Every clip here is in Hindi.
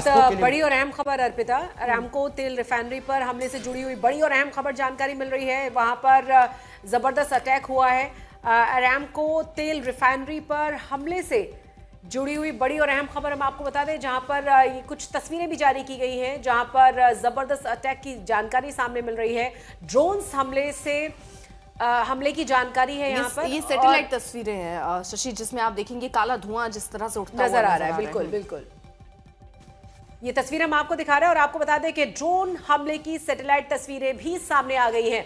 बड़ी और अहम खबर अर्पिता, अरामको तेल रिफाइनरी पर हमले से जुड़ी हुई बड़ी और अहम खबर जानकारी मिल रही है। वहां पर जबरदस्त अटैक हुआ है। अरामको तेल रिफाइनरी पर हमले से जुड़ी हुई बड़ी और अहम खबर हम आपको बता दें, जहां पर ये कुछ तस्वीरें भी जारी की गई हैं, जहां पर जबरदस्त अटैक की जानकारी सामने मिल रही है। ड्रोन्स हमले से हमले की जानकारी है यहाँ पर। ये सैटेलाइट तस्वीरें हैं शशि, जिसमें आप देखेंगे काला धुआं जिस तरह से उठता नजर आ रहा है। बिल्कुल बिल्कुल, ये तस्वीर हम आपको दिखा रहे हैं और आपको बता दें कि ड्रोन हमले की सैटेलाइट तस्वीरें भी सामने आ गई हैं।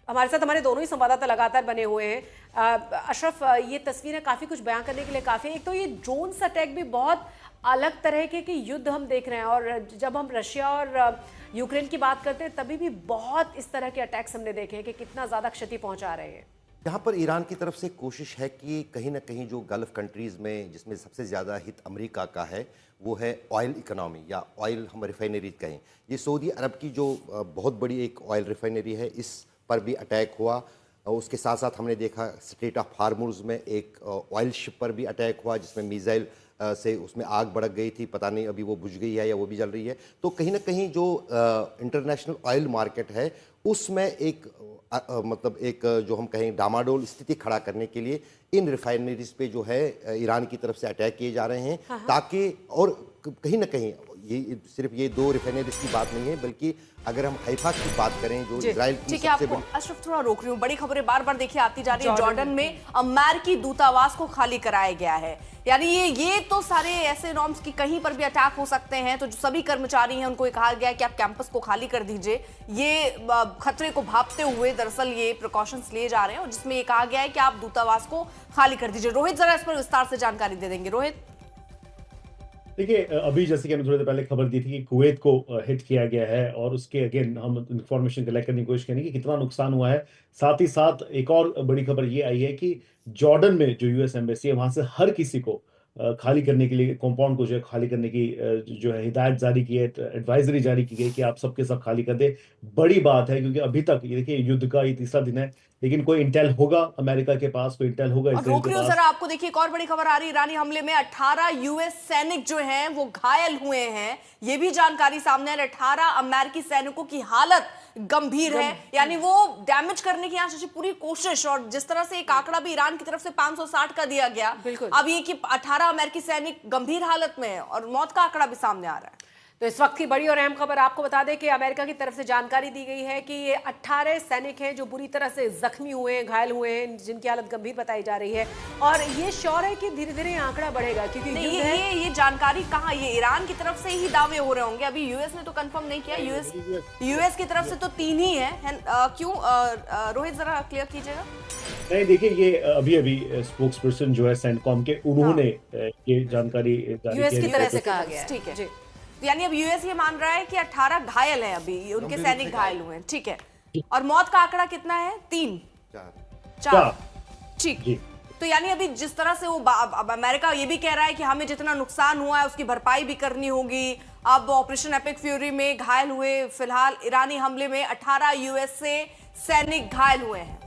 हमारे साथ हमारे दोनों ही संवाददाता लगातार बने हुए हैं। अशरफ, ये तस्वीरें काफी कुछ बयां करने के लिए काफी है। एक तो ये ड्रोन्स अटैक भी बहुत अलग तरह के युद्ध हम देख रहे हैं, और जब हम रशिया और यूक्रेन की बात करते हैं तभी भी बहुत इस तरह के अटैक्स हमने देखे हैं कि कितना ज्यादा क्षति पहुंचा रहे हैं। यहाँ पर ईरान की तरफ से कोशिश है कि कहीं ना कहीं जो गल्फ कंट्रीज़ में, जिसमें सबसे ज़्यादा हित अमेरिका का है, वो है ऑयल इकोनॉमी या ऑयल हम रिफाइनरी कहें। ये सऊदी अरब की जो बहुत बड़ी एक ऑयल रिफाइनरी है, इस पर भी अटैक हुआ। उसके साथ साथ हमने देखा स्ट्रेट ऑफ हार्मुज़ में एक ऑयल शिप पर भी अटैक हुआ, जिसमें मिसाइल से उसमें आग भड़क गई थी। पता नहीं अभी वो बुझ गई है या वो भी जल रही है। तो कहीं ना कहीं जो इंटरनेशनल ऑयल मार्केट है उसमें एक मतलब एक जो हम कहें डामाडोल स्थिति खड़ा करने के लिए इन रिफाइनरीज पे जो है ईरान की तरफ से अटैक किए जा रहे हैं, ताकि और कहीं ना कहीं ये सिर्फ ये दो रिफाइनरीज की बात नहीं है, बल्कि अगर हम हैफा की बात करें जो इजराइल की सबसे बड़ी। अशरफ थोड़ा रोक रही हूँ, बड़ी खबरें बार बार देखिए आती जा रही है। जॉर्डन में अमेरिकी दूतावास को खाली कराया गया है। यानी ये तो सारे ऐसे नॉर्म्स की कहीं पर भी अटैक हो सकते हैं, तो जो सभी कर्मचारी हैं उनको कहा गया है कि आप कैंपस को खाली कर दीजिए। ये खतरे को भांपते हुए दरअसल ये प्रिकॉशंस लिए जा रहे हैं, और जिसमें ये कहा गया है कि आप दूतावास को खाली कर दीजिए। रोहित जरा इस पर विस्तार से जानकारी दे देंगे। रोहित, देखिए, अभी जैसे कि हमने थोड़ी देर पहले खबर दी थी कि कुवैत को हिट किया गया है, और उसके अगेन हम इंफॉर्मेशन कलेक्ट करने की कोशिश करेंगे कि कितना नुकसान हुआ है। साथ ही साथ एक और बड़ी खबर ये आई है कि जॉर्डन में जो यूएस एम्बेसी है, वहां से हर किसी को खाली करने के लिए, कंपाउंड को जो है खाली करने की जो है हिदायत जारी की है, एडवाइजरी जारी की गई कि आप सबके सब खाली कर दे। बड़ी बात है, क्योंकि अभी तक ये देखिए युद्ध का ये तीसरा दिन है, लेकिन कोई इंटेल होगा अमेरिका के पास, कोई इंटेल होगा इजराइल के पास। जरा आपको देखिए एक और बड़ी खबर आ रही है। ईरानी हमले में 18 यूएस सैनिक जो हैं वो घायल हुए हैं, ये भी जानकारी सामने है। 18 अमेरिकी सैनिकों की हालत गंभीर है, यानी वो डैमेज करने की यहाँ पूरी कोशिश, और जिस तरह से एक आंकड़ा भी ईरान की तरफ से 560 का दिया गया, अब ये कि 18 अमेरिकी सैनिक गंभीर हालत में है और मौत का आंकड़ा भी सामने आ रहा है। तो इस वक्त की बड़ी और अहम खबर आपको बता दें कि अमेरिका की तरफ से जानकारी दी गई है कि ये 18 सैनिक हैं जो बुरी तरह से जख्मी हुए हैं, घायल हुए हैं, जिनकी हालत गंभीर बताई जा रही है। और ये श्योर है कि धीरे धीरे आंकड़ा बढ़ेगा, क्योंकि ये जानकारी कहाँ, ये ईरान की तरफ से ही दावे हो रहे होंगे। अभी यूएस ने तो कंफर्म नहीं किया। यूएस की तरफ से तो 3 ही है। क्यों रोहित, जरा क्लियर कीजिएगा। नहीं, देखिए, ये अभी स्पोक्स पर्सन जो है सेंटकॉम के, उन्होंने ये जानकारी यूएस की तरफ से कहा गया। ठीक है, यानी अब यूएस ये मान रहा है कि 18 घायल हैं, अभी उनके सैनिक घायल हुए हैं। ठीक है, और मौत का आंकड़ा कितना है? 3 4। ठीक, तो यानी अभी जिस तरह से वो अब अमेरिका ये भी कह रहा है कि हमें जितना नुकसान हुआ है उसकी भरपाई भी करनी होगी। अब ऑपरेशन एपिक फ्यूरी में घायल हुए, फिलहाल ईरानी हमले में 18 यूएस से सैनिक घायल हुए हैं।